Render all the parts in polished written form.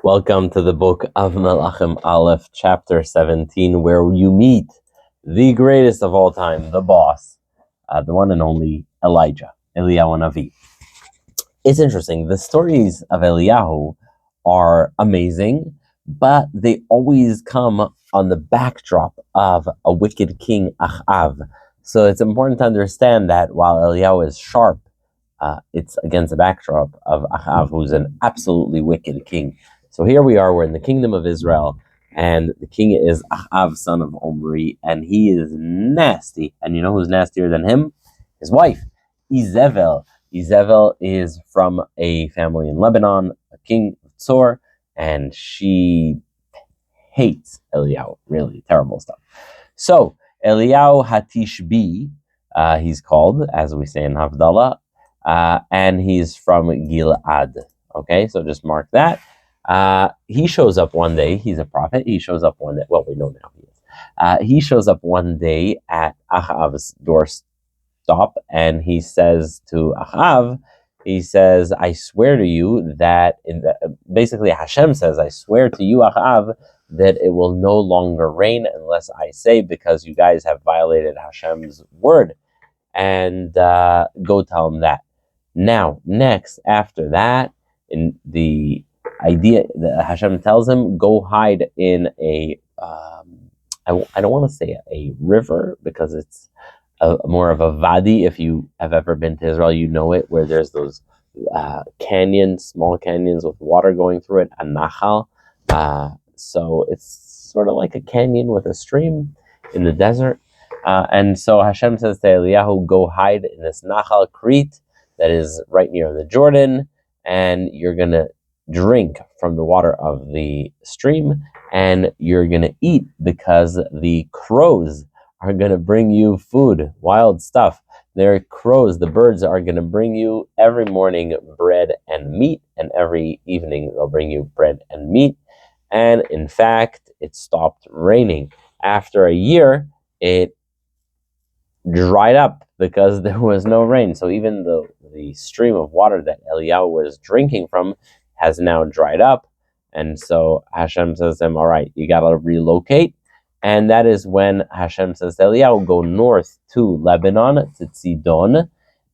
Welcome to the book of Melachim Aleph, chapter 17, where you meet the greatest of all time, the boss, the one and only Elijah, Eliyahu Navi. It's interesting. The stories of Eliyahu are amazing, but they always come on the backdrop of a wicked king, Achav. So it's important to understand that while Eliyahu is sharp, it's against the backdrop of Achav, who's an absolutely wicked king. So here we are, we're in the kingdom of Israel, and the king is Achav, son of Omri, and he is nasty. And you know who's nastier than him? His wife, Izebel. Izebel is from a family in Lebanon, a king of Tzor, and she hates Eliyahu. Really terrible stuff. So Eliyahu Hatishbi, he's called, as we say in Havdalah, and he's from Gilad. Okay, so just mark that. He shows up one day. He's a prophet. He shows up one day. Well, we know now he is. He shows up one day at Ahav's doorstop, and he says to Ahav, he says, "I swear to you that," basically Hashem says, "I swear to you, Ahav, that it will no longer rain unless I say, because you guys have violated Hashem's word." And go tell him that. Now, next, after that, in the idea that Hashem tells him, go hide in a, I don't want to say a river, because it's more of a vadi. If you have ever been to Israel, you know it, where there's those canyons, small canyons with water going through it, a nachal. So it's sort of like a canyon with a stream in the desert. And so Hashem says to Eliyahu, go hide in this Nachal Crete that is right near the Jordan, and you're going to drink from the water of the stream, and you're going to eat, because the crows are going to bring you food, wild stuff. They're crows, the birds are going to bring you every morning bread and meat, and every evening they'll bring you bread and meat. And in fact, it stopped raining. After a year, it dried up because there was no rain. So even the stream of water that Eliyahu was drinking from has now dried up. And so Hashem says to him, all right, you got to relocate. And that is when Hashem says to Eliyahu, go north to Lebanon, to Tzidon,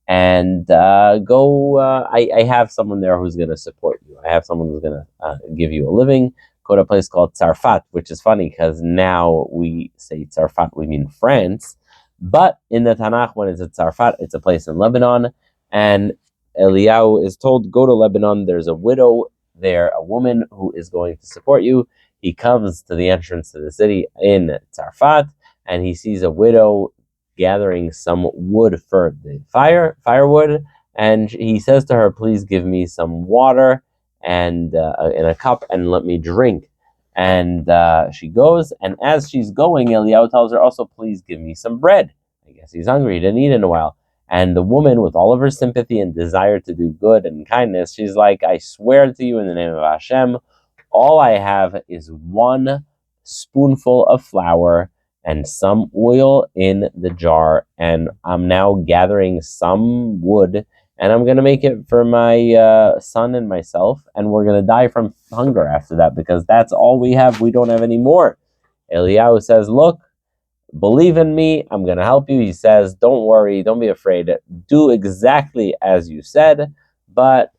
and go, I have someone there who's going to support you. I have someone who's going to give you a living. Go to a place called Tzarfat, which is funny because now we say Tzarfat, we mean France. But in the Tanakh, when it's at Tzarfat, it's a place in Lebanon. And Eliyahu is told, go to Lebanon. There's a widow there, a woman who is going to support you. He comes to the entrance to the city in Tzarfat, and he sees a widow gathering some wood for the firewood. And he says to her, please give me some water and in a cup and let me drink. And she goes, and as she's going, Eliyahu tells her also, please give me some bread. I guess he's hungry, he didn't eat in a while. And the woman, with all of her sympathy and desire to do good and kindness, she's like, I swear to you in the name of Hashem, all I have is one spoonful of flour and some oil in the jar, and I'm now gathering some wood, and I'm going to make it for my son and myself, and we're going to die from hunger after that, because that's all we have. We don't have any more. Eliyahu says, look, believe in me, I'm going to help you. He says, don't worry, don't be afraid. Do exactly as you said, but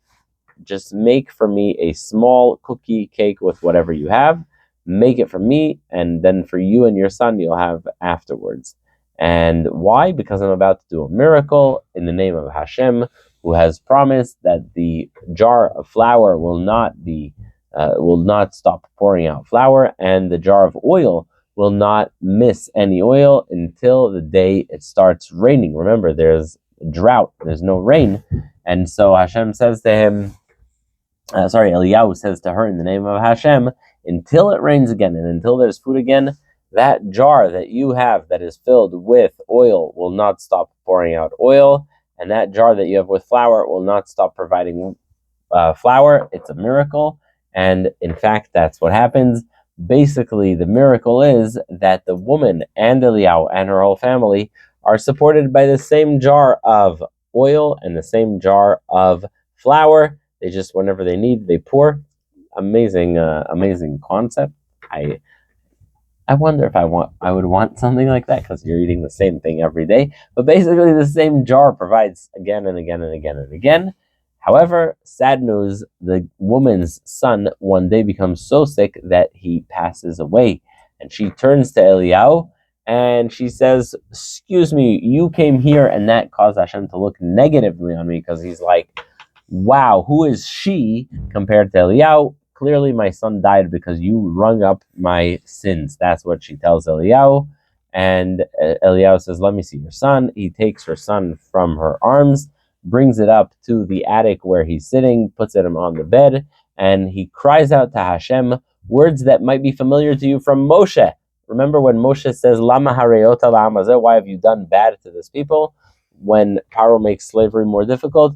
just make for me a small cookie cake with whatever you have. Make it for me, and then for you and your son, you'll have afterwards. And why? Because I'm about to do a miracle in the name of Hashem, who has promised that the jar of flour will not stop pouring out flour, and the jar of oil will not miss any oil until the day it starts raining. Remember, there's drought, there's no rain. And so Hashem says to him, Eliyahu says to her in the name of Hashem, until it rains again and until there's food again, that jar that you have that is filled with oil will not stop pouring out oil, and that jar that you have with flour will not stop providing flour. It's a miracle, and in fact, that's what happens. Basically, the miracle is that the woman and Eliyahu and her whole family are supported by the same jar of oil and the same jar of flour. They just, whenever they need, they pour. amazing concept. I wonder if I would want something like that, because you're eating the same thing every day. But basically, the same jar provides again and again and again and again. However, sad news: the woman's son one day becomes so sick that he passes away, and she turns to Eliyahu and she says, "Excuse me, you came here, and that caused Hashem to look negatively on me, because he's like, wow, who is she compared to Eliyahu? Clearly, my son died because you rung up my sins." That's what she tells Eliyahu. And Eliyahu says, "Let me see your son." He takes her son from her arms, brings it up to the attic where he's sitting, puts him on the bed, and he cries out to Hashem words that might be familiar to you from Moshe. Remember when Moshe says, "Lama hareyota la'am hazeh," why have you done bad to this people? When Paro makes slavery more difficult,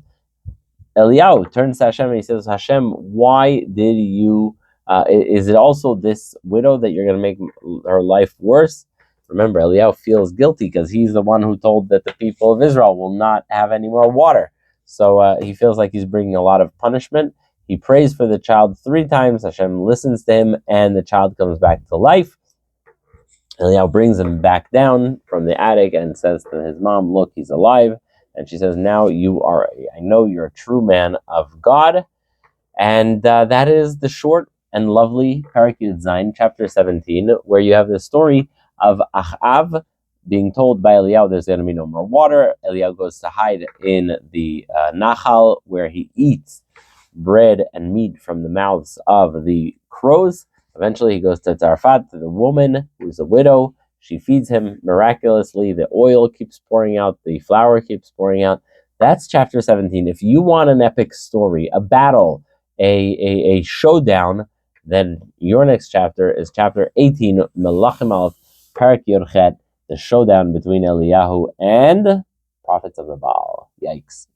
Eliyahu turns to Hashem and he says, "Hashem, why did you? Is it also this widow that you're going to make her life worse?" Remember, Eliyahu feels guilty because he's the one who told that the people of Israel will not have any more water. So he feels like he's bringing a lot of punishment. He prays for the child 3 times. Hashem listens to him, and the child comes back to life. Eliyahu brings him back down from the attic and says to his mom, "Look, he's alive." And she says, "Now I know you're a true man of God." And that is the short and lovely Perek Yud Zayin, chapter 17, where you have the story of Achav being told by Eliyahu there's going to be no more water. Eliyahu goes to hide in the Nachal, where he eats bread and meat from the mouths of the crows. Eventually, he goes to Tzarfat, to the woman who's a widow. She feeds him miraculously. The oil keeps pouring out. The flour keeps pouring out. That's chapter 17. If you want an epic story, a battle, a showdown, then your next chapter is chapter 18, Melachim I, Perek Yud Chet, the showdown between Eliyahu and prophets of the Baal. Yikes.